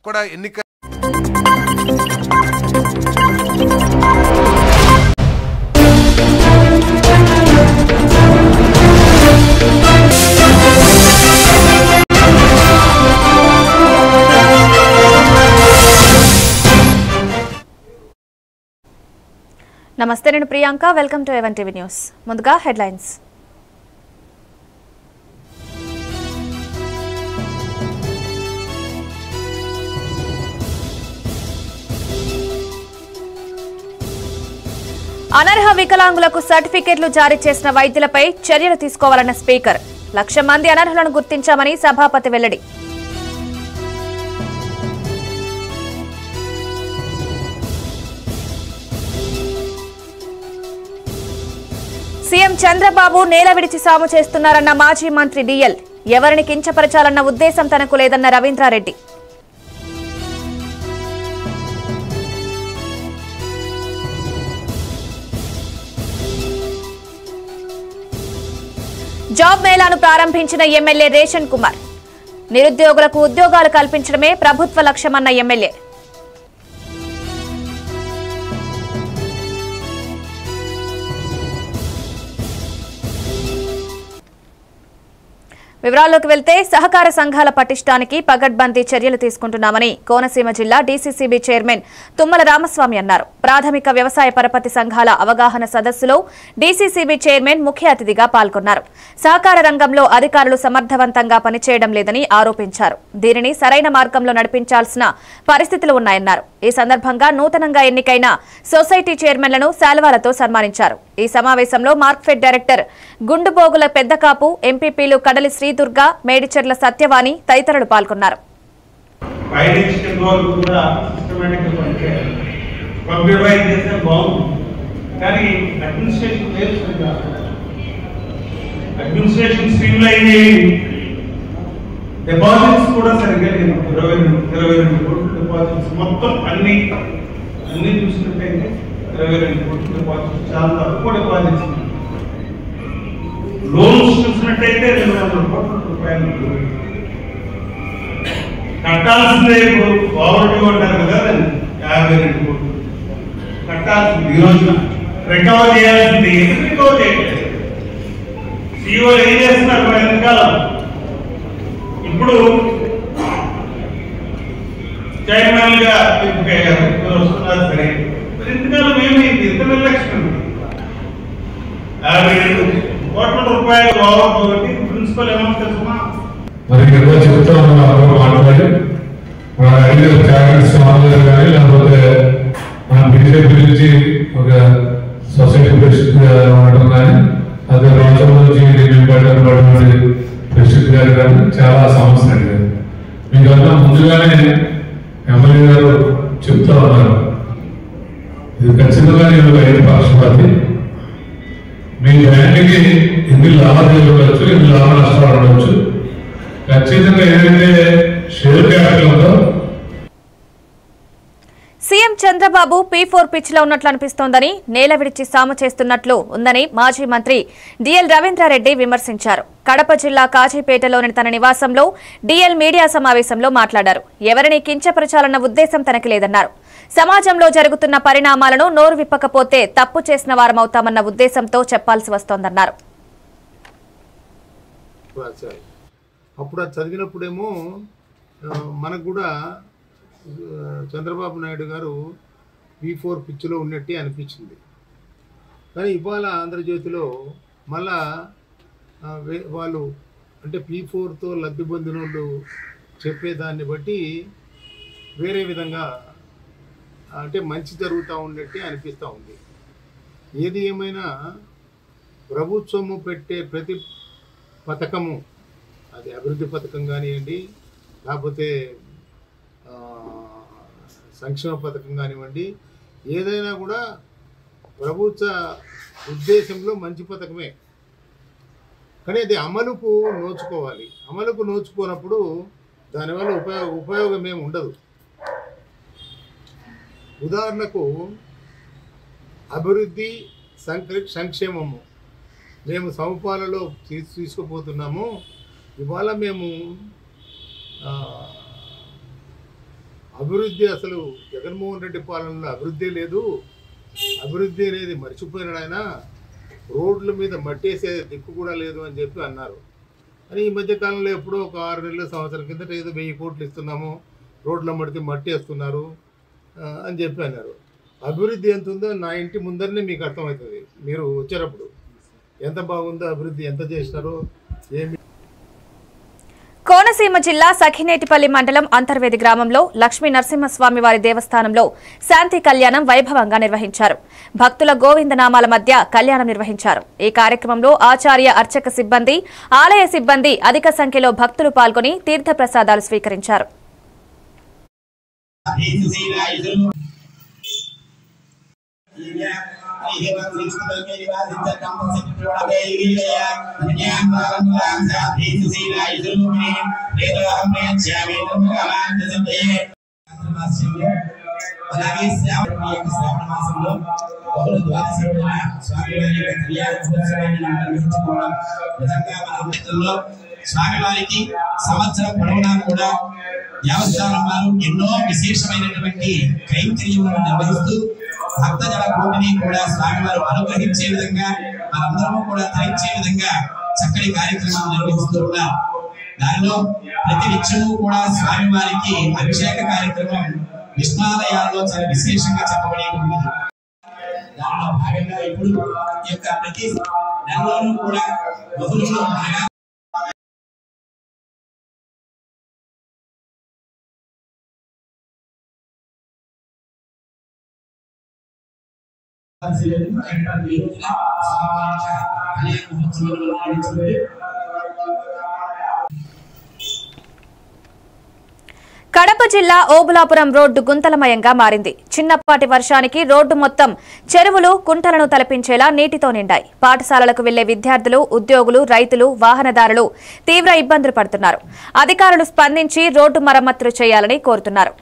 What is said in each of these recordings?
కూడా ఎన్నిక నమస్తే, నేను Priyanka. Welcome to even TV news. ముందుగా హెడ్లైన్స్. అనర్హ వికలాంగులకు సర్టిఫికెట్లు జారీ చేసిన వైద్యులపై చర్యలు తీసుకోవాలన్న స్పీకర్. 1,00,000 మంది అనర్హులను గుర్తించామని సభాపతి వెల్లడి. సీఎం చంద్రబాబు నేల విడిచి సాము చేస్తున్నారన్న మాజీ మంత్రి డిఎల్. ఎవరిని కించపరచాలన్న ఉద్దేశం తనకు లేదన్న రవీంద్రారెడ్డి. జాబ్ మేళాను ప్రారంభించిన ఎమ్మెల్యే రేషన్ కుమార్. నిరుద్యోగులకు ఉద్యోగాలు కల్పించడమే ప్రభుత్వ లక్ష్యమన్న ఎమ్మెల్యే. వివరాల్లోకి వెళ్తే సహకార సంఘాల పటిష్టానికి పగడ్బందీ చర్యలు తీసుకుంటున్నామని కోనసీమ జిల్లా డీసీసీబీ చైర్మన్ తుమ్మల రామస్వామి అన్నారు. ప్రాథమిక వ్యవసాయ పరపతి సంఘాల అవగాహన సదస్సులో డీసీసీబీ చైర్మన్ ముఖ్య అతిథిగా పాల్గొన్నారు. సహకార రంగంలో అధికారులు సమర్థవంతంగా పనిచేయడం లేదని ఆరోపించారు. దీనిని సరైన మార్గంలో నడిపించాల్సిన పరిస్థితులు ఉన్నాయన్నారు. ఈ సందర్భంగా నూతనంగా ఎన్నికైన సొసైటీ చైర్మన్లను శాల్వాలతో సన్మానించారు. ఈ సమావేశంలో మార్క్ఫెడ్ డైరెక్టర్ గుండుబోగుల పెద్దకాపు, ఎంపీపీలు కడలి శ్రీదుర్గ, మేడిచెర్ల సత్యవాణి తదితరులు పాల్గొన్నారు. డిపాజిట్స్ కూడా సరిగ్గా లేదు. 22 కోట్ల డిపాజిట్స్ మొత్తం అన్ని చూసినట్టయితే 22 కోట్ల డిపాజిట్స్ చాలా తక్కువ డిపాజిట్స్. లోన్స్ చూసినట్టయితే 200 కోట్ల రూపాయలు కట్టాల్సిందే. పవర్టీ ఉంటారు కదా, 52 కోట్లు కట్టాల్సింది. ఈ రోజున రికవర్ చేయాల్సింది ఎందుకు రికవర్ చేయట్లేదు? సీఓ ఏం చేస్తున్నారు ఎంతకాలం? ఇప్పుడు చైర్మన్ గా వస్తున్నారు. సరే, మరి ఇంతకాలం ఏమైంది? ఇంత నిర్లక్ష్యం. 52 కోట్ల రూపాయలు కాబట్టి ప్రిన్సిపల్ అమౌంట్ తెలుసుమా? మరి చెప్తా ఉన్నారు మాట్లాడి మన ఐదు క్యాబినెట్ సమావేశాలు కానీ లేకపోతే మన బీజేపీ నుంచి ఒక సొసైటీ ప్రెసిడెంట్ ఉండటం కానీ అదే రాష్ట్రం నుంచి ప్రెసిడెంట్ గారు కానీ చాలా సమస్యలు అడిగారు. మీకన్నా ముందుగానే ఎమ్మెల్యే గారు చెప్తా ఉన్నారు, ఇది ఖచ్చితంగా నేను ఐదు పక్షపాతి. మీ బ్యాంక్కి ఎన్ని లాభాలు ఉండొచ్చు, ఎన్ని లాభ నష్టాలు ఉండొచ్చు. ఖచ్చితంగా ఏదైతే షేర్ క్యాపిటల్ ఉందో. సీఎం చంద్రబాబు P4 పిచ్లో ఉన్నట్లు అనిపిస్తోందని, నేల విడిచి సాము చేస్తున్నట్లు ఉందని మాజీ మంత్రి డిఎల్ రవీంద్రారెడ్డి విమర్శించారు. కడప జిల్లా కాజీపేటలోని తన నివాసంలో డిఎల్ మీడియా సమావేశంలో మాట్లాడారు. ఎవరిని కించపరచాలన్న ఉద్దేశం తనకి లేదన్నారు. సమాజంలో జరుగుతున్న పరిణామాలను నోరు విప్పకపోతే తప్పు చేసిన వారమవుతామన్న ఉద్దేశంతో చెప్పాల్సి వస్తోందన్నారు. అప్పుడు అది చదివినప్పుడేమో మనకు కూడా చంద్రబాబు నాయుడు గారు P4 పిచ్చిలో ఉన్నట్టే అనిపించింది. కానీ ఇవాళ ఆంధ్రజ్యోతిలో మళ్ళా వాళ్ళు అంటే P4తో లబ్ధి పొందిన వాళ్ళు చెప్పేదాన్ని బట్టి వేరే విధంగా అంటే మంచి జరుగుతూ ఉన్నట్టే అనిపిస్తూ ఉంది. ఏది ఏమైనా ప్రభుత్వము పెట్టే ప్రతి పథకము, అది అభివృద్ధి పథకం కానివ్వండి, లేకపోతే సంక్షేమ పథకం కానివ్వండి, ఏదైనా కూడా ప్రభుత్వ ఉద్దేశంలో మంచి పథకమే. కానీ అది అమలుకు నోచుకోవాలి. అమలుకు నోచుకోనప్పుడు దానివల్ల ఉపయోగం ఏమి ఉండదు. ఉదాహరణకు అభివృద్ధి సంక్షేమము మేము సమపాలలో తీసుకుపోతున్నాము. ఇవాళ మేము అభివృద్ధి అసలు జగన్మోహన్ రెడ్డి పాలనలో అభివృద్ధి లేదు, అభివృద్ధి అనేది మర్చిపోయినాడు ఆయన, రోడ్ల మీద మట్టేసే దిక్కు కూడా లేదు అని చెప్పి అన్నారు. అని ఈ మధ్యకాలంలో ఎప్పుడో ఒక 6 నెలల సంవత్సరం కిందట ఏదో 1000 కోట్లు ఇస్తున్నాము, రోడ్ల మడితే మట్టి వేస్తున్నారు అని చెప్పి అన్నారు. అభివృద్ధి ఎంత ఉందో నా ఇంటి ముందరనే మీకు అర్థమవుతుంది. మీరు వచ్చేటప్పుడు ఎంత బాగుందో అభివృద్ధి, ఎంత చేసినారో ఏమి. కోనసీమ జిల్లా సఖినేటిపల్లి మండలం అంతర్వేది గ్రామంలో లక్ష్మీ నరసింహస్వామి వారి దేవస్థానంలో శాంతి కళ్యాణం వైభవంగా నిర్వహించారు. భక్తుల గోవిందనామాల మధ్య కళ్యాణం నిర్వహించారు. ఈ కార్యక్రమంలో ఆచార్య అర్చక సిబ్బంది, ఆలయ సిబ్బంది అధిక సంఖ్యలో భక్తులు పాల్గొని తీర్థ ప్రసాదాలు స్వీకరించారు. స్వామివారికి సంవత్సరం పొడవునా కూడా దేవస్థానం వారు ఎన్నో విశేషమైనటువంటి కైంకర్యములను నిర్వహిస్తూ భక్తజన కోటిని కూడా స్వామివారు అనుగ్రహించే విధంగా, మనందరము కూడా ధరించే విధంగా చక్కటి కార్యక్రమాలు నిర్వహిస్తూ ఉన్నారు. దానిలో ప్రతి నిత్యము కూడా స్వామివారికి అభిషేక కార్యక్రమం విష్ణాలయాల్లో చాలా విశేషంగా చెప్పబడేటువంటిది. దానిలో భాగంగా ఇప్పుడు ఈ యొక్క ప్రతి నెలలోనూ కూడా బహుళంలో అనగా కడప జిల్లా ఓబులాపురం రోడ్డు గుంతలమయంగా మారింది. చిన్నపాటి వర్షానికి రోడ్డు మొత్తం చెరువులు, కుంటలను తలపించేలా నీటితో నిండాయి. పాఠశాలలకు వెళ్లే విద్యార్థులు, ఉద్యోగులు, రైతులు, వాహనదారులు తీవ్ర ఇబ్బందులు పడుతున్నారు. అధికారులు స్పందించి రోడ్డు మరమ్మతులు చేయాలని కోరుతున్నారు.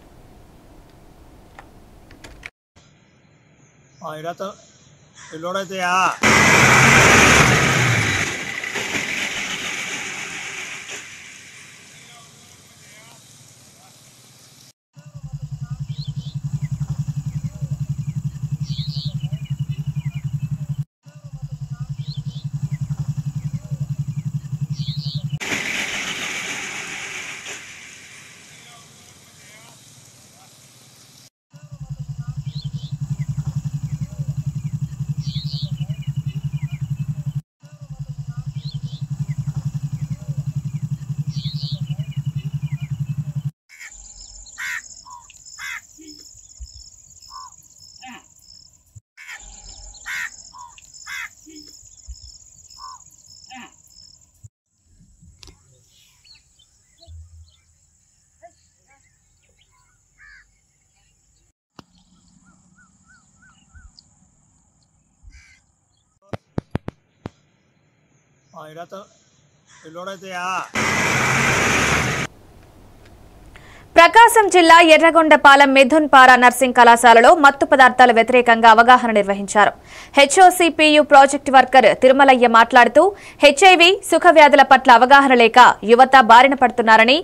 ప్రకాశం జిల్లా ఎర్రగొండపాలెం మిథున్పార నర్సింగ్ కళాశాలలో మత్తు పదార్థాల వ్యతిరేకంగా అవగాహన నిర్వహించారు. హెచ్ఓసిపియు ప్రాజెక్టు వర్కర్ తిరుమలయ్య మాట్లాడుతూ హెచ్ఐవి, సుఖవ్యాధుల పట్ల అవగాహన లేక యువత బారిన పడుతున్నారని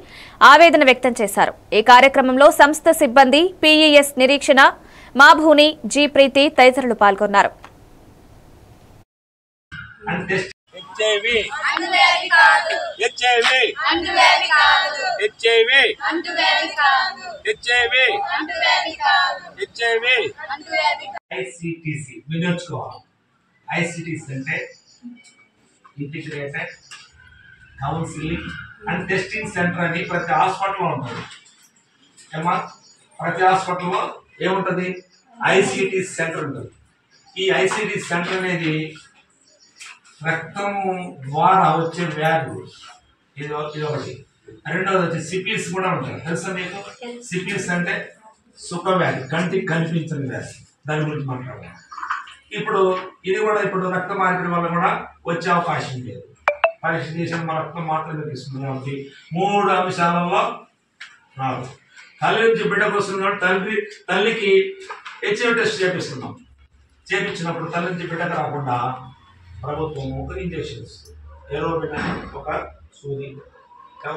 ఆవేదన వ్యక్తం చేశారు. ఈ కార్యక్రమంలో సంస్థ సిబ్బంది, పీఈఎస్ నిరీక్షణ, మాభూని, జీ ప్రీతి తదితరులు పాల్గొన్నారు. ఐసిటిసి వినోచుకోవాలి. ఐసిటిసి అంటే integrated counselling and testing centre అని ప్రతి హాస్పిటల్లో ఉంటుంది. ఏమా ప్రతి హాస్పిటల్లో ఏముంటుంది? ఐసిటి సెంటర్ ఉంటుంది. ఈ ఐసిటి సెంటర్ అనేది రక్తం ద్వారా వచ్చే వ్యాధులు ఇది ఒకటి. రెండవది వచ్చి సిపిల్స్ కూడా ఉంటాయి. తెలుసా మీకు? సిపిల్స్ అంటే సుఖ వ్యాధి, కంటికి కనిపించని వ్యాధి. దాని గురించి మాట్లాడాలి. ఇప్పుడు ఇది కూడా ఇప్పుడు రక్త మార్పిడి వల్ల కూడా వచ్చే అవకాశం లేదు. పరీక్ష చేసిన మన రక్తం మాత్రమే తీసుకుంది కాబట్టి 3 అంశాలలో రాదు. తల్లి నుంచి బిడ్డకు వస్తుంది కాబట్టి తల్లికి హెచ్ఐవి టెస్ట్ చేపిస్తున్నాం. చేపించినప్పుడు తల్లి నుంచి బిడ్డకు రాకుండా ప్రభుత్వం ఒక ఇంజక్షన్ ఇస్తుంది. ఏరోబిన్ అని ఒక సూది,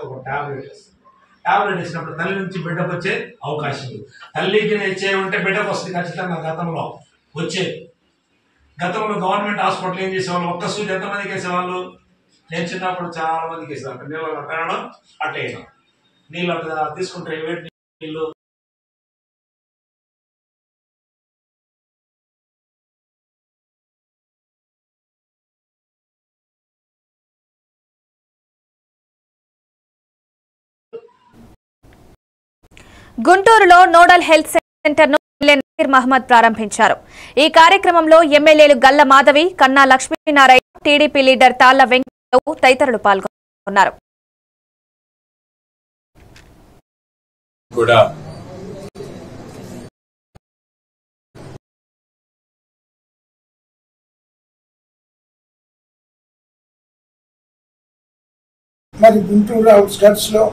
ఒక టాబ్లెట్ ఇస్తుంది. టాబ్లెట్ ఇచ్చినప్పుడు తల్లి నుంచి బిడ్డకు వచ్చే అవకాశం ఉంది. తల్లికి ఇచ్చే ఉంటే బిడ్డకు వస్తుంది ఖచ్చితంగా. గతంలో వచ్చేది. గతంలో గవర్నమెంట్ హాస్పిటల్ ఏం చేసేవాళ్ళు, ఒక్క సూది ఎంతమందికి వేసేవాళ్ళు? నేను చిన్నప్పుడు చాలా మందికి వేసేవాళ్ళు. నీళ్ళు పెట్టడం అట్లా వేయడం, నీళ్ళు అట్లా తీసుకుంటే వేడి నీళ్ళు గుంటూరులో నోడల్ హెల్త్ సెంటర్ ను నజీర్ మహమ్మద్ ప్రారంభించారు. ఈ కార్యక్రమంలో ఎమ్మెల్యేలు గల్ల మాధవి, కన్నా లక్ష్మీనారాయణ, టీడీపీ లీడర్ తాళ్ల వెంకటరావు తదితరులు పాల్గొన్నారు. మరి గుంటూరు అవుట్స్కట్స్ లో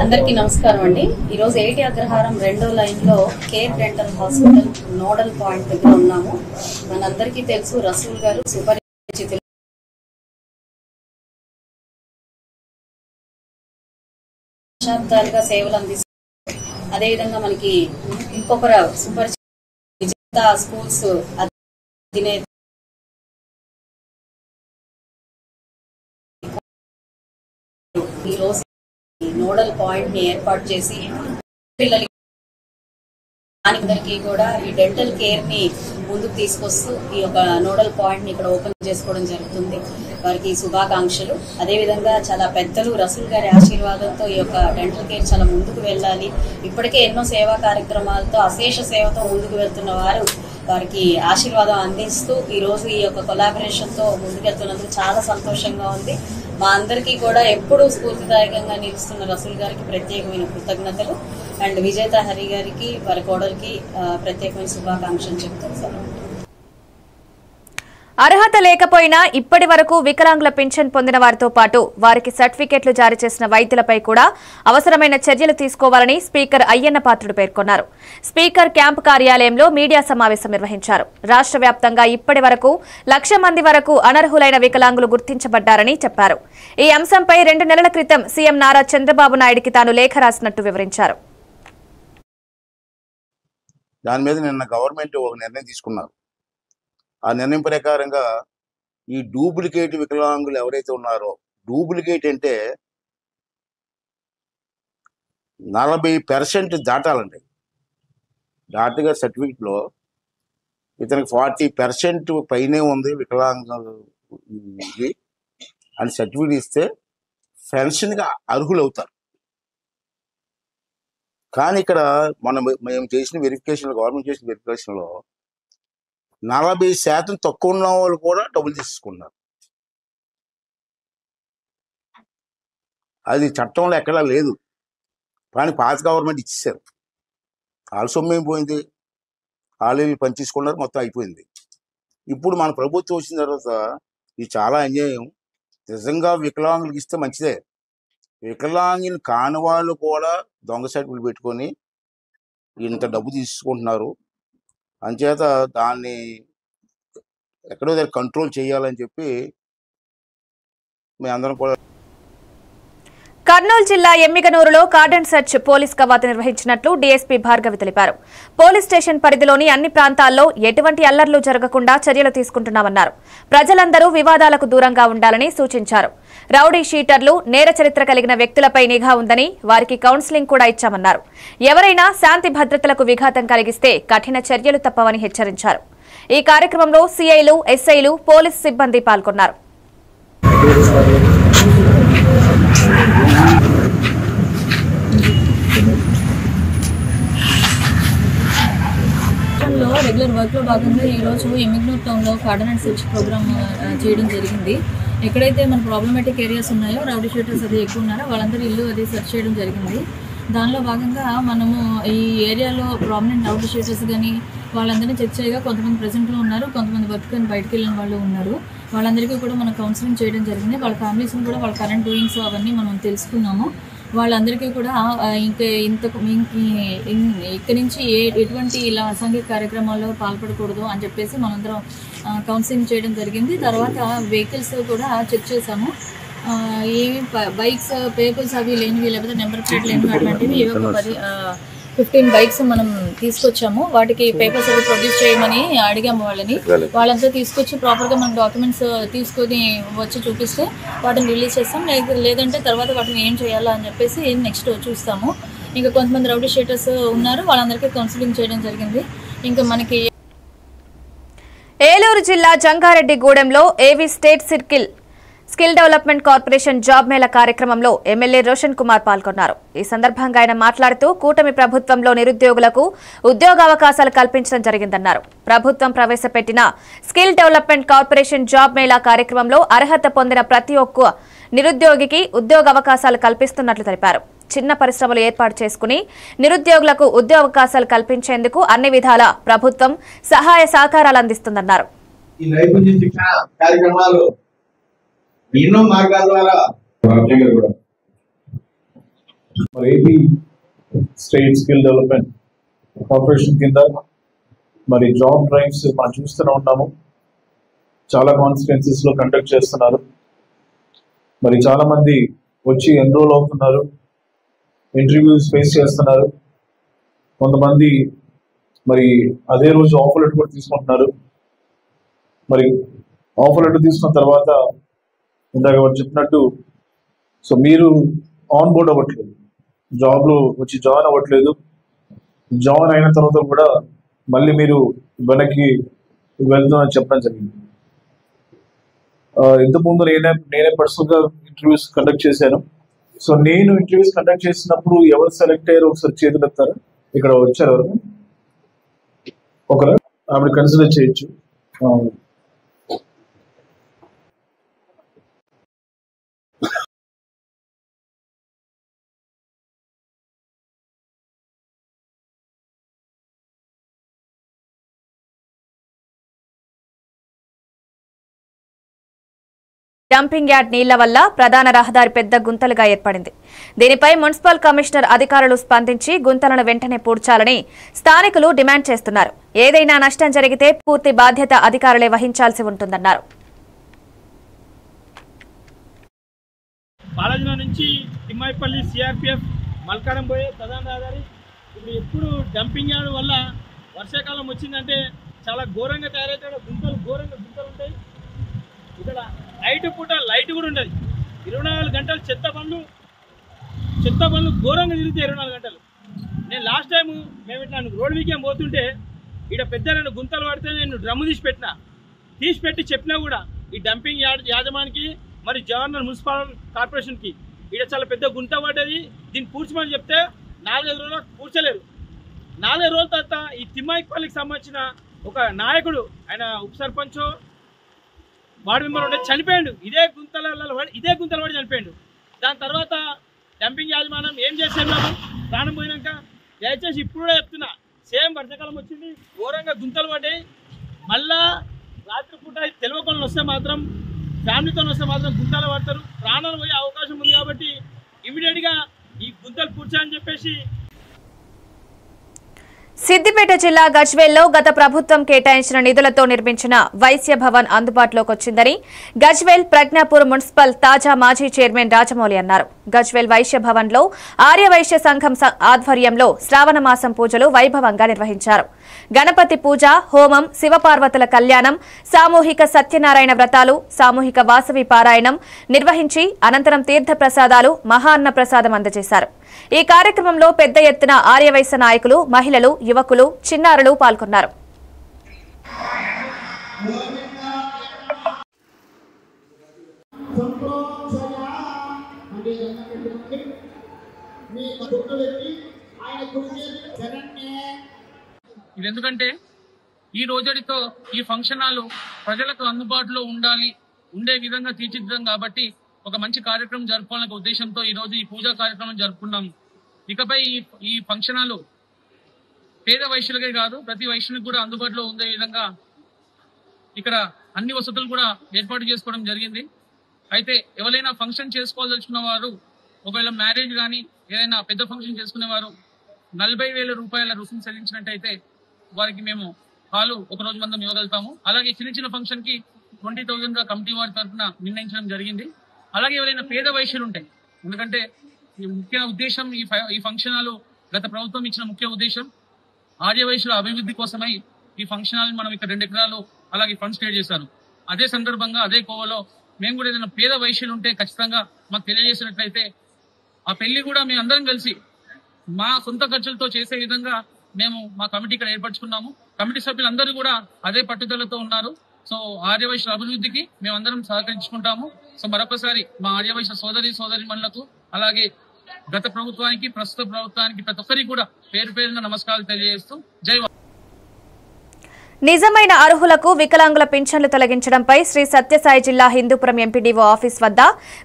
అందరికీ నమస్కారం అండి. ఈరోజు ఏటి అగ్రహారం 2వ లైన్ లో care dental hospital nodal point దగ్గర ఉన్నాము. మనందరికీ తెలుసు రసూల్ గారు సుపరిచితులు. దశాబ్దాలుగా సేవలు అందిస్తారు. అదేవిధంగా మనకి ఇంకొకరు సుపరిచిత విజేత స్కూల్స్ అధినేత ఈరోజు నోడల్ పాయింట్ ని ఏర్పాటు చేసి పిల్లలకి అందరికీ కూడా ఈ డెంటల్ కేర్ ని ముందుకు తీసుకొస్తూ ఈ యొక్క నోడల్ పాయింట్ ని ఇక్కడ ఓపెన్ చేసుకోవడం జరుగుతుంది. వారికి శుభాకాంక్షలు. అదేవిధంగా చాలా పెద్దలు రసూల్ గారి ఆశీర్వాదంతో ఈ యొక్క డెంటల్ కేర్ చాలా ముందుకు వెళ్ళాలి. ఇప్పటికే ఎన్నో సేవా కార్యక్రమాలతో అశేష సేవతో ముందుకు వెళ్తున్న వారు వారికి ఆశీర్వాదం అందిస్తూ ఈ రోజు ఈ యొక్క కొలాబరేషన్ తో ముందుకెళ్తున్నందుకు చాలా సంతోషంగా ఉంది. మా అందరికీ కూడా ఎప్పుడూ స్ఫూర్తిదాయకంగా నిలుస్తున్న రసూల్ గారికి ప్రత్యేకమైన కృతజ్ఞతలు అండ్ విజేత హరి గారికి వారి కోడలికి ప్రత్యేకమైన శుభాకాంక్షలు చెప్తాను. అర్హత లేకపోయినా ఇప్పటి వరకు వికలాంగుల పింఛన్ పొందిన వారితో పాటు వారికి సర్టిఫికెట్లు జారీ చేసిన వైద్యులపై కూడా అవసరమైన చర్యలు తీసుకోవాలని స్పీకర్ అయ్యన్న పాత్రుడు పేర్కొన్నారు. స్పీకర్ క్యాంపు కార్యాలయంలో మీడియా సమావేశం నిర్వహించారు. రాష్ట్ర వ్యాప్తంగా ఇప్పటి వరకు 1,00,000 మంది వరకు అనర్హులైన వికలాంగులు గుర్తించబడ్డారని చెప్పారు. ఈ అంశంపై 2 నెలల క్రితం సీఎం నారా చంద్రబాబు నాయుడికి తాను లేఖ రాసినట్టు వివరించారు. దాని మీద నిన్న గవర్నమెంట్ ఒక నిర్ణయం తీసుకున్నారు. ఆ నిర్ణయం ప్రకారంగా ఈ డూప్లికేట్ వికలాంగులు ఎవరైతే ఉన్నారో, డూప్లికేట్ అంటే 40% దాటాలండి. డాక్టర్ గారి సర్టిఫికెట్లో ఇతనికి 40% పైనే ఉంది వికలాంగులు అని సర్టిఫికెట్ ఇస్తే పెన్షన్గా అర్హులు అవుతారు. కానీ ఇక్కడ మేము చేసిన వెరిఫికేషన్లో, గవర్నమెంట్ చేసిన వెరిఫికేషన్లో 40% తక్కువ ఉన్న వాళ్ళు కూడా డబ్బులు తీసుకున్నారు. అది చట్టంలో ఎక్కడా లేదు. కానీ పాత గవర్నమెంట్ ఇచ్చేసారు. వాళ్ళ సొమ్ము ఏం పోయింది, వాళ్ళు పని తీసుకున్నారు, మొత్తం అయిపోయింది. ఇప్పుడు మన ప్రభుత్వం వచ్చిన తర్వాత ఇది చాలా అన్యాయం. నిజంగా వికలాంగులకు ఇస్తే మంచిదే. వికలాంగులు కాని వాళ్ళు కూడా దొంగ సర్టిఫికెట్లు పెట్టుకొని ఇంత డబ్బు తీసుకుంటున్నారు. అంచేత దాన్ని ఎక్కడో దగ్గర కంట్రోల్ చేయాలని చెప్పి మేమందరం కూడా. కర్నూలు జిల్లా ఎమ్మిగనూరులో కార్డన్ సెర్చ్ పోలీస్ కవాతు నిర్వహించినట్లు డీఎస్పీ భార్గవి తెలిపారు. పోలీస్ స్టేషన్ పరిధిలోని అన్ని ప్రాంతాల్లో ఎటువంటి అల్లర్లు జరగకుండా చర్యలు తీసుకుంటున్నామన్నారు. ప్రజలందరూ వివాదాలకు దూరంగా ఉండాలని సూచించారు. రౌడీ షీటర్లు, నేర చరిత్ర కలిగిన వ్యక్తులపై నిఘా ఉందని, వారికి కౌన్సిలింగ్ కూడా ఇచ్చామన్నారు. ఎవరైనా శాంతి భద్రతలకు విఘాతం కలిగిస్తే కఠిన చర్యలు తప్పవని హెచ్చరించారు. ఈ కార్యక్రమంలో సీఐలు, ఎస్ఐలు, పోలీసు సిబ్బంది పాల్గొన్నారు. రెగ్యులర్ వర్క్లో భాగంగా ఈరోజు ఎమ్మిగనూరు టౌన్లో కార్డన్ అండ్ సెర్చ్ ప్రోగ్రామ్ చేయడం జరిగింది. ఎక్కడైతే మన ప్రాబ్లమాటిక్ ఏరియాస్ ఉన్నాయో, రౌడీ షీటర్స్ అది ఎక్కువ ఉన్నారో వాళ్ళందరూ ఇల్లు అది సెర్చ్ చేయడం జరిగింది. దానిలో భాగంగా మనము ఈ ఏరియాలో ప్రామినెంట్ రౌడీ షీటర్స్ కానీ వాళ్ళందరినీ చెక్ చేయగా కొంతమంది ప్రెజెంట్లో ఉన్నారు, కొంతమంది వర్క్ అని బయటకు వెళ్ళిన వాళ్ళు ఉన్నారు. వాళ్ళందరికీ కూడా మనం కౌన్సిలింగ్ చేయడం జరిగింది. వాళ్ళ ఫ్యామిలీస్ని కూడా వాళ్ళ కరెంట్ డూయింగ్స్ అవన్నీ మనం తెలుసుకున్నాము. వాళ్ళందరికీ కూడా ఇక్కడి నుంచి ఎటువంటి ఇలా అసాంఘిక కార్యక్రమాల్లో పాల్పడకూడదు అని చెప్పేసి మనందరం కౌన్సిలింగ్ చేయడం జరిగింది. తర్వాత వెహికల్స్ కూడా చెక్ చేసాము. ఏమి బైక్స్ పేపర్స్ అవి లేనివి లేకపోతే నెంబర్ ప్లేట్ లేనివి అటువంటివి ఒక 15 బైక్స్ మనం తీసుకొచ్చాము. వాటికి పేపర్స్ అవి ప్రొడ్యూస్ చేయమని అడిగాము వాళ్ళంతా తీసుకొచ్చి ప్రాపర్గా మనం డాక్యుమెంట్స్ తీసుకొని వచ్చి చూపిస్తే వాటిని రిలీజ్ చేస్తాం. లేదంటే తర్వాత వాటిని ఏం చేయాలా అని చెప్పేసి నెక్స్ట్ చూస్తాము. ఇంకా కొంతమంది రౌడీ షీటర్స్ ఉన్నారు, వాళ్ళందరికీ కౌన్సిలింగ్ చేయడం జరిగింది. ఇంకా మనకి ఏలూరు జిల్లా జంగారెడ్డిగూడెంలో ఏవీ state skill development corporation job Mela కార్యక్రమంలో ఎమ్మెల్యే రోషన్ కుమార్ పాల్గొన్నారు. ఈ సందర్భంగా ఆయన మాట్లాడుతూ కూటమి ప్రభుత్వంలో నిరుద్యోగులకు ఉద్యోగావకాశాలు కల్పించడం జరిగిందన్నారు. ప్రభుత్వం ప్రవేశపెట్టిన skill development corporation job Mela కార్యక్రమంలో అర్హత పొందిన ప్రతి ఒక్క నిరుద్యోగికి ఉద్యోగావకాశాలు కల్పిస్తున్నట్లు తెలిపారు. చిన్న పరిశ్రమలు ఏర్పాటు చేసుకుని నిరుద్యోగులకు ఉద్యోగావకాశాలు కల్పించేందుకు అన్ని విధాల ప్రభుత్వం సహాయ సహకారాలు అందిస్తుందన్నారు. ఎన్నో మార్గాల ద్వారా AP state skill development corporation కింద మరి జాబ్ డ్రైవ్స్ మనం చూస్తూనే ఉన్నాము. చాలా కాన్స్టిట్యుయెన్సీస్ లో కండక్ట్ చేస్తున్నారు. మరి చాలా మంది వచ్చి ఎన్రోల్ అవుతున్నారు, ఇంటర్వ్యూస్ ఫేస్ చేస్తున్నారు. కొంతమంది మరి అదే రోజు ఆఫర్ లెటర్ కూడా తీసుకుంటున్నారు. మరి ఆఫర్ లెటర్ తీసుకున్న తర్వాత ఇందాక వారు చెప్పినట్టు సో మీరు ఆన్ బోర్డ్ అవ్వట్లేదు, జాబ్లో వచ్చి జాయిన్ అవ్వట్లేదు. జాయిన్ అయిన తర్వాత కూడా మళ్ళీ మీరు వెనక్కి వెళ్తామని చెప్పడం జరిగింది. ఇంతకుముందు నేనే పర్సనల్గా ఇంటర్వ్యూస్ కండక్ట్ చేశాను. సో నేను ఇంటర్వ్యూస్ కండక్ట్ చేసినప్పుడు ఎవరు సెలెక్ట్ అయ్యారో ఒకసారి చేతులు ఎత్తారా? ఇక్కడ వచ్చారు ఎవరు? ఒకరు ఆవిడ కన్సిడర్ చేయొచ్చు. డంపింగ్ యార్డ్ నీళ్ల వల్ల ప్రధాన రహదారి పెద్ద గుంతలుగా ఏర్పడింది. దీనిపై మున్సిపల్ కమిషనర్ అధికారులు స్పందించి గుంతలను వెంటనే పూడ్చాలని స్థానికులు డిమాండ్ చేస్తున్నారు. ఏదైనా నష్టం జరిగితే పూర్తి బాధ్యత అధికారులే వహించాల్సి ఉంటుందన్నారు. బాలాజీ నుంచి తిమ్మాయిపల్లి సిఆర్పిఎఫ్ మల్కారం పోయే ప్రధాన రహదారి ఇప్పుడు ఎప్పుడు డంపింగ్ యార్డ్ వల్ల వర్షాకాలం వచ్చిందంటే చాలా ఘోరంగా తయారవుతాడు. ఘోరంగా గుంతలు ఉంటాయి. ఇక్కడ నైట్ పూట లైట్ కూడా ఉండదు. 24 గంటలు చెత్త బండ్లు ఘోరంగా తిరుగుతాయి 24 గంటలు. నేను లాస్ట్ టైం మేము ఇట్లా రోడ్ వీకేం పోతుంటే ఇక్కడ పెద్ద 2 గుంతలు పడితే నేను డ్రమ్ము తీసిపెట్టి చెప్పినా కూడా ఈ డంపింగ్ యాజమానికి మరి జవహర్ మున్సిపల్ కార్పొరేషన్కి ఇక్కడ చాలా పెద్ద గుంత పడ్డది, దీన్ని పూడ్చమని చెప్తే 4-5 రోజులకు పూడ్చలేరు. 4 రోజుల తర్వాత ఈ తిమ్మాయిపల్లికి సంబంధించిన ఒక నాయకుడు, ఆయన ఉప సర్పంచ్ వార్డు మెంబర్ ఉంటే చనిపోయాడు. ఇదే గుంతల పడి చనిపోయాడు. దాని తర్వాత డంపింగ్ యాజమాన్యం ఏం చేశారు? నాకు ప్రాణం పోయినాక దయచేసి ఇప్పుడు కూడా చెప్తున్నా, సేమ్ వర్షాకాలం వచ్చింది, ఘోరంగా గుంతలు పడ్డాయి. మళ్ళా రాత్రిపూట తెలియకుండా వస్తే మాత్రం, ఫ్యామిలీతో వస్తే మాత్రం గుంతలు పడతారు, ప్రాణాలు పోయే అవకాశం ఉంది. కాబట్టి ఇమీడియట్గా ఈ గుంతలు పూడ్చాలని చెప్పేసి. సిద్దిపేట జిల్లా గజ్వేల్లో గత ప్రభుత్వం కేటాయించిన నిధులతో నిర్మించిన వైశ్య భవన్ అందుబాటులోకి వచ్చిందని గజ్వేల్ ప్రజ్ఞాపూర్ మున్సిపల్ తాజా మాజీ చైర్మన్ రాజమౌళి అన్నారు. గజ్వేల్ వైశ్య భవన్ లో ఆర్యవైశ్య సంఘం ఆధ్వర్యంలో శ్రావణ మాసం పూజలు వైభవంగా నిర్వహించారు. గణపతి పూజ, హోమం, శివపార్వతుల కళ్యాణం, సామూహిక సత్యనారాయణ వ్రతాలు, సామూహిక వాసవి పారాయణం నిర్వహించి అనంతరం తీర్థ ప్రసాదాలు, మహాన్న ప్రసాదం అందజేశారు. ఈ కార్యక్రమంలో పెద్ద ఎత్తున ఆర్యవైశ్య నాయకులు, మహిళలు, యువకులు, చిన్నారులు పాల్గొన్నారు. ఇది ఎందుకంటే ఈ రోజుతో ఈ ఫంక్షన్ హాల్ ప్రజలకు అందుబాటులో ఉండే విధంగా తీర్చిదిద్దాం కాబట్టి ఒక మంచి కార్యక్రమం జరుపుకోవాలనే ఉద్దేశంతో ఈ రోజు ఈ పూజా కార్యక్రమం జరుపుకున్నాం. ఇకపై ఈ ఫంక్షన్ హాల్ పేద వైశ్యులకే కాదు ప్రతి వైశ్యునికి కూడా అందుబాటులో ఉండే విధంగా ఇక్కడ అన్ని వసతులు కూడా ఏర్పాటు చేసుకోవడం జరిగింది. అయితే ఎవరైనా ఫంక్షన్ చేసుకోవాల్సిన వారు, ఒకవేళ మ్యారేజ్ కానీ ఏదైనా పెద్ద ఫంక్షన్ చేసుకునే వారు 40,000 రూపాయల రుసుము చెల్లించినట్టయితే వారికి మేము హాలు ఒక రోజు మందం ఇవ్వగలుగుతాము. అలాగే చిన్న ఫంక్షన్ కి 20,000 గా కమిటీ వారి తరఫున నిర్ణయించడం జరిగింది. అలాగే ఎవరైనా పేద వైశ్యులు ఉంటాయి. ఎందుకంటే ఈ ముఖ్య ఉద్దేశం ఈ ఫంక్షన్ హాల్ గత ప్రభుత్వం ఇచ్చిన ముఖ్య ఉద్దేశం ఆర్య వైశ్యుల అభివృద్ధి కోసమై ఈ ఫంక్షన్ హాల్ మనం ఇక్కడ 2 ఎకరాలు అలాగే ఫండ్స్ క్రియేట్ చేశారు. అదే సందర్భంగా అదే కోవలో మేము కూడా ఏదైనా పేద వైశ్యులు ఉంటే ఖచ్చితంగా మాకు తెలియజేసినట్లయితే ఆ పెళ్లి కూడా మేము అందరం కలిసి మా సొంత ఖర్చులతో చేసే విధంగా మేము మా కమిటీ ఇక్కడ ఏర్పరచుకున్నాము. కమిటీ సభ్యులందరూ కూడా అదే పట్టుదలతో ఉన్నారు. సో ఆర్యవైశ్యుల అభివృద్ధికి మేమందరం సహకరించుకుంటాము. సో మరొకసారి మా ఆర్యవైశ్య సోదరిమణులకు అలాగే గత ప్రభుత్వానికి ప్రస్తుత ప్రభుత్వానికి ప్రతి ఒక్కరికి కూడా పేరు పేరున నమస్కారాలు తెలియజేస్తూ జై. నిజమైన అర్హులకు వికలాంగుల పింఛన్లు తొలగించడంపై శ్రీ సత్యసాయి జిల్లా హిందూపురం ఎంపీడీఓ ఆఫీస్ వద్ద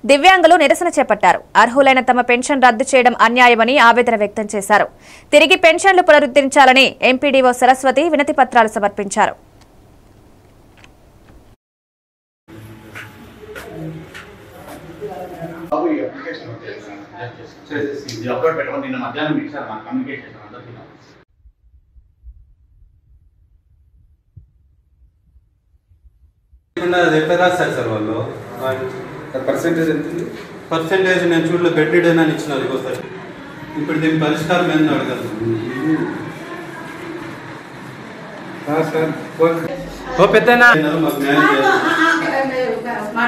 దివ్యాంగులు నిరసన చేపట్టారు. అర్హులైన తమ పెన్షన్ రద్దు చేయడం అన్యాయమని ఆవేదన వ్యక్తం చేశారు. తిరిగి పెన్షన్లు పునరుద్ధరించాలని ఎంపీడీఓ సరస్వతి వినతి పత్రాలు సమర్పించారు. చెప్పారు రాస్తారు సార్ వాళ్ళు. పర్సెంటేజ్ ఎంత? పర్సెంటేజ్ నేను చూడలే, బెడ్ రీడ్ అని ఇచ్చినారు ఇంకోసారి. ఇప్పుడు దీని పరిష్కారం ఏందని అడగదు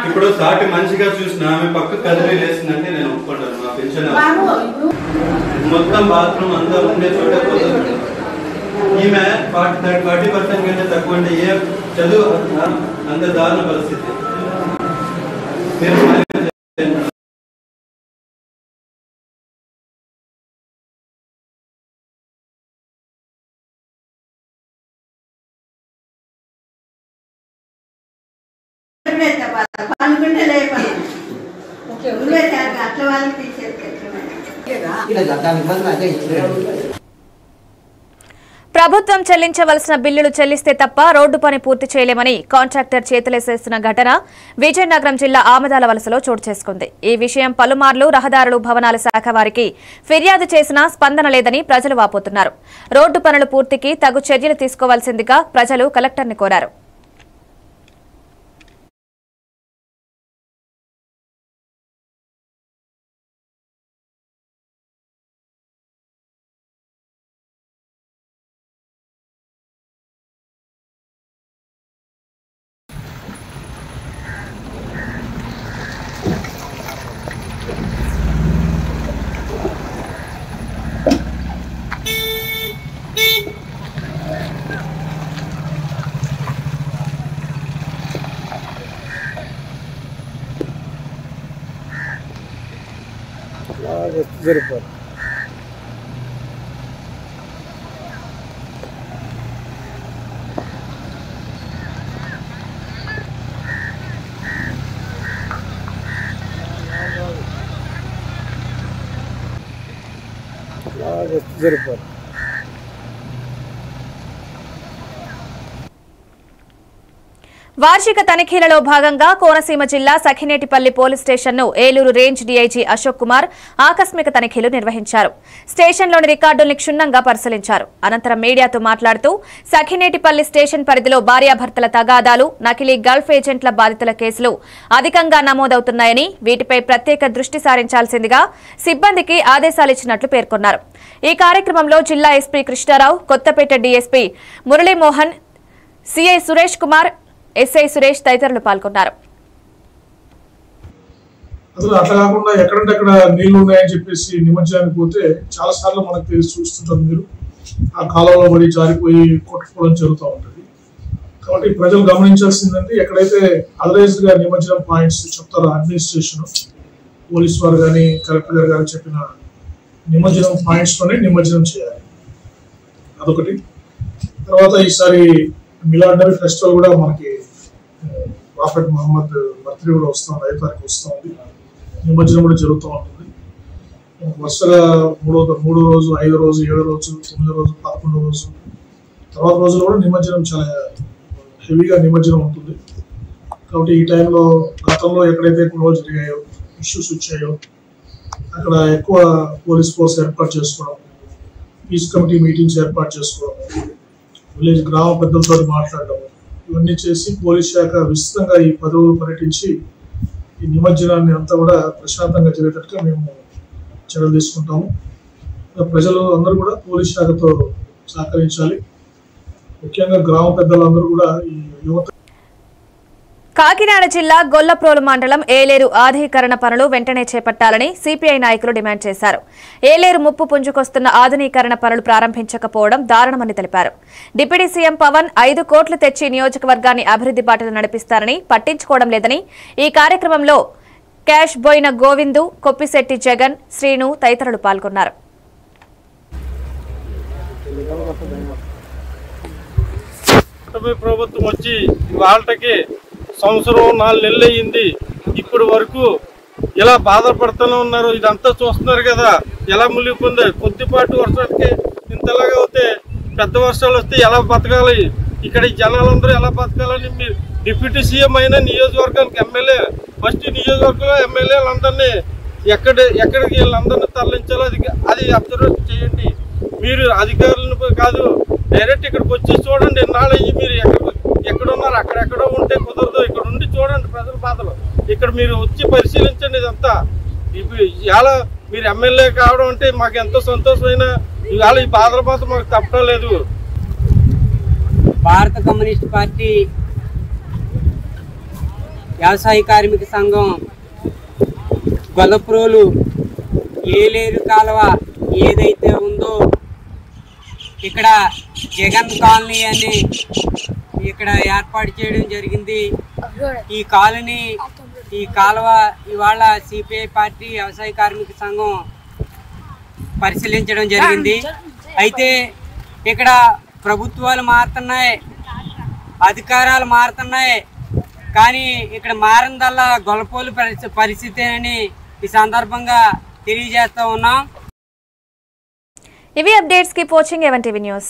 ఇప్పుడు సాటి మంచిగా చూసిన ఆమె పక్క కదిలి లేసిందంటే నేను ఒప్పుకుంటాను. మా పెన్షన్ మొత్తం బాత్రూమ్ అంతా ఉండే చోటే పోతుంది. ఈమె 40% కంటే తక్కువ అంటే ఏ చదువు అంత దారుణ పరిస్థితి. ప్రభుత్వం చెల్లించవలసిన బిల్లులు చెల్లిస్తే తప్ప రోడ్డు పని పూర్తి చేయలేమని కాంట్రాక్టర్ చేతులేసేస్తున్న ఘటన విజయనగరం జిల్లా ఆమదాల వలసలో చోటు చేసుకుంది. ఈ విషయం పలుమార్లు రహదారులు భవనాల శాఖ వారికి ఫిర్యాదు చేసినా స్పందన లేదని ప్రజలు వాపోతున్నారు. రోడ్డు పనుల పూర్తికి తగు చర్యలు తీసుకోవాల్సిందిగా ప్రజలు కలెక్టర్ని కోరారు. జరిపారు. జరిపారు. వార్షిక తనిఖీలలో భాగంగా కోనసీమ జిల్లా సఖినేటిపల్లి పోలీస్ స్టేషన్ను ఏలూరు రేంజ్ డీఐజీ అశోక్ కుమార్ ఆకస్మిక తనిఖీలు నిర్వహించారు. స్టేషన్లోని రికార్డుల్ని క్షుణ్ణంగా పరిశీలించారు. అనంతరం మీడియాతో మాట్లాడుతూ సఖినేటిపల్లి స్టేషన్ పరిధిలో భార్యాభర్తల తగాదాలు, నకిలీ గల్ఫ్ ఏజెంట్ల బాధితుల కేసులు అధికంగా నమోదవుతున్నాయని, వీటిపై ప్రత్యేక దృష్టి సారించాల్సిందిగా సిబ్బందికి ఆదేశాలిచ్చినట్లు పేర్కొన్నారు. ఈ కార్యక్రమంలో జిల్లా SP Krishnarao, Kothapeta DSP Muralimohan, CI Suresh Kumar, SI Suresh తదితరులు పాల్గొన్నారు. అసలు అట్లా కాకుండా ఎక్కడంటే అక్కడ నీళ్లు ఉన్నాయని చెప్పేసి నిమజ్జనానికి పోతే చాలా సార్లు మనకు తెలిసి చూస్తుంటారు. మీరు ఆ కాలంలో పడి జారిపోయి కొట్టుకోవడం జరుగుతూ ఉంటుంది. కాబట్టి ప్రజలు గమనించాల్సిందంటే ఎక్కడైతే అథరైజ్డ్ గా నిమజ్జనం పాయింట్స్ చెప్తారో అడ్మినిస్ట్రేషన్, పోలీస్ వారు కానీ కలెక్టర్ గారు కానీ చెప్పిన నిమజ్జనం పాయింట్స్ లోనే నిమజ్జనం చేయాలి. అదొకటి. తర్వాత ఈసారి మిలాడ్ నబీ ఫెస్టివల్ కూడా మనకి ప్రాఫెట్ మహమ్మద్ బర్త్డే కూడా వస్తుంది, 5వ తారీఖు వస్తుంది. నిమజ్జనం కూడా జరుగుతూ ఉంటుంది. వరుసగా 3వ రోజు, 5వ రోజు, 7వ రోజు, 9వ రోజు, 11వ రోజు, తర్వాత రోజులు కూడా నిమజ్జనం చాలా హెవీగా నిమజ్జనం ఉంటుంది. కాబట్టి ఈ టైంలో గతంలో ఎక్కడైతే గొడవలు జరిగాయో, ఇష్యూస్ వచ్చాయో అక్కడ ఎక్కువ పోలీస్ ఫోర్స్ ఏర్పాటు చేసుకోవడం, పీస్ కమిటీ మీటింగ్స్ ఏర్పాటు చేసుకోవడం, విలేజ్ గ్రామ పెద్దలతో మాట్లాడడం, ఇవన్నీ చేసి పోలీస్ శాఖ విస్తృతంగా ఈ 10 రోజులు పర్యటించి ఈ నిమజ్జనాన్ని అంతా కూడా ప్రశాంతంగా జరిగేటట్టుగా మేము చర్యలు తీసుకుంటాము. ప్రజలు అందరూ కూడా పోలీస్ శాఖతో సహకరించాలి. ముఖ్యంగా గ్రామ పెద్దలందరూ కూడా ఈ యువత. కాకినాడ జిల్లా గొల్లప్రోలు మండలం ఏలేరు ఆధునీకరణ పనులు వెంటనే చేపట్టాలని సిపిఐ నాయకులు డిమాండ్ చేశారు. ఏలేరు ముప్పు పుంజుకొస్తున్న ఆధునీకరణ పనులు ప్రారంభించకపోవడం దారుణమని తెలిపారు. డిప్యూటీ సీఎం పవన్ 5 కోట్లు తెచ్చి నియోజకవర్గాన్ని అభివృద్ధి బాటలో నడిపిస్తారని పట్టించుకోవడం లేదని ఈ కార్యక్రమంలో క్యాష్ బోయిన గోవిందు, కొప్పిశెట్టి జగన్, శ్రీను తదితరులు పాల్గొన్నారు. ప్రభుత్వం వచ్చి వాళ్ళకి సంవత్సరం 4 నెలలు అయ్యింది. ఇప్పుడు వరకు ఇలా బాధపడుతూనే ఉన్నారు. ఇదంతా చూస్తున్నారు కదా ఎలా మునిగిపోయింది. కొద్దిపాటి వర్షానికి ఇంతలాగా అవుతే పెద్ద వర్షాలు వస్తే ఎలా బతకాలి, ఇక్కడ జనాలందరూ ఎలా బతకాలని మీరు డిప్యూటీ సీఎం అయిన నియోజకవర్గానికి ఎమ్మెల్యే ఫస్ట్ నియోజకవర్గంలో ఎమ్మెల్యేలందరినీ ఎక్కడికి వీళ్ళందరినీ తరలించాలో అది అబ్జర్వ్ చేయండి. మీరు అధికారులను కాదు డైరెక్ట్ ఇక్కడికి వచ్చి చూడండి. ఎన్నాళ్ళు మీరు ఎక్కడున్నారు, అక్కడెక్కడో ఉంటే కుదరదు. ఇక్కడ ఉండి చూడండి ప్రజల బాధలు. ఇక్కడ మీరు వచ్చి పరిశీలించండి. ఇదంతా ఇవాళ మీరు ఎమ్మెల్యే కావడం అంటే మాకు ఎంతో సంతోషమైన. ఇవాళ ఈ బాధల బాధ మాకు తప్పడం లేదు. భారత కమ్యూనిస్ట్ పార్టీ వ్యవసాయ కార్మిక సంఘం గొల్లప్రోలు ఏలేరు కాలువ ఏదైతే ఉందో ఇక్కడ జగన్ కాలనీ అని ఇక్కడ ఏర్పాటు చేయడం జరిగింది. ఈ కాలువ ఇవాళ సిపిఐ పార్టీ వ్యవసాయ కార్మిక సంఘం పరిశీలించడం జరిగింది. అయితే ఇక్కడ ప్రభుత్వాలు మారుతున్నాయి, అధికారాలు మారుతున్నాయి, కానీ ఇక్కడ మారిందల్లా గొల్లప్రోలు పరిస్థితి అని ఈ సందర్భంగా తెలియజేస్తా ఉన్నాం. ఇవి updates. Keep watching AVN TV news.